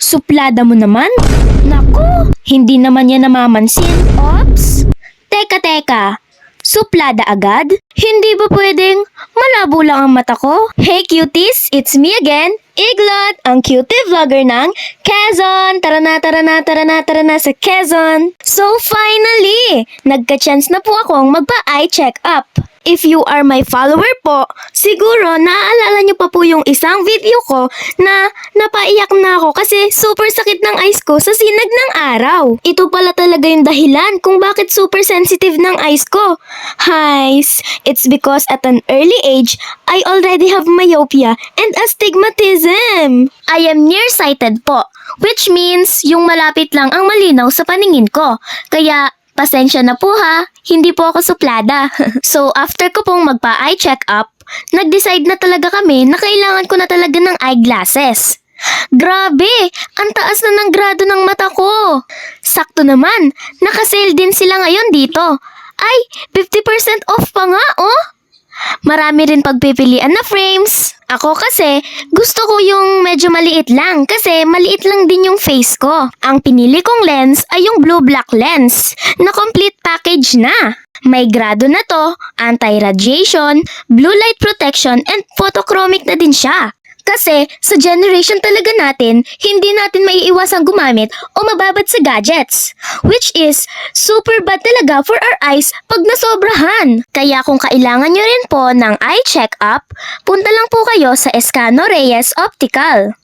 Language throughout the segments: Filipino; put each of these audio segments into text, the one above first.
Suplada mo naman? Naku, hindi naman yan namamansin. Ops! Teka. Suplada agad? Hindi ba pwedeng malabo lang ang mata ko? Hey cuties, it's me again, Iglot, ang cutie vlogger ng Quezon. Tara na sa Quezon. So finally, nagka-chance na po akong magpa-eye check-up. If you are my follower po, siguro naaalala niyo pa po yung isang video ko na napaiyak na ako kasi super sakit ng eyes ko sa sinag ng araw. Ito pala talaga yung dahilan kung bakit super sensitive ng eyes ko. Guys, it's because at an early age, I already have myopia and astigmatism. I am nearsighted po, which means yung malapit lang ang malinaw sa paningin ko. Kaya pasensya na po ha, hindi po ako suplada. So after ko pong magpa-eye check-up, nag-decide na talaga kami na kailangan ko na talaga ng eyeglasses. Grabe, ang taas na ng grado ng mata ko. Sakto naman, naka-sale din sila ngayon dito. Ay, 50% off pa nga oh. Marami rin pagpipilian na frames. Ako kasi, gusto ko yung medyo maliit lang kasi maliit lang din yung face ko. Ang pinili kong lens ay yung blue-black lens na complete package na. May grado na to, anti-radiation, blue light protection, and photochromic na din siya. Kasi sa generation talaga natin, hindi natin maiiwasang gumamit o mababad sa gadgets. Which is super bad talaga for our eyes pag nasobrahan. Kaya kung kailangan nyo rin po ng eye check-up, punta lang po kayo sa Escano Reyes Optical.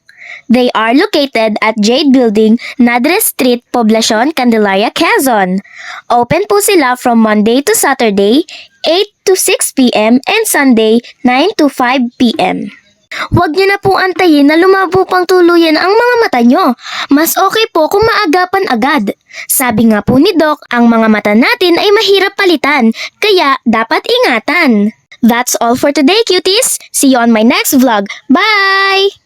They are located at Jade Building, Nadres Street, Poblacion, Candelaria, Quezon. Open po sila from Monday to Saturday, 8 to 6 p.m. and Sunday, 9 to 5 p.m. Huwag niyo na po antayin na lumabo pang tuluyan ang mga mata nyo. Mas okay po kung maagapan agad. Sabi nga po ni Doc, ang mga mata natin ay mahirap palitan, kaya dapat ingatan. That's all for today, cuties. See you on my next vlog. Bye!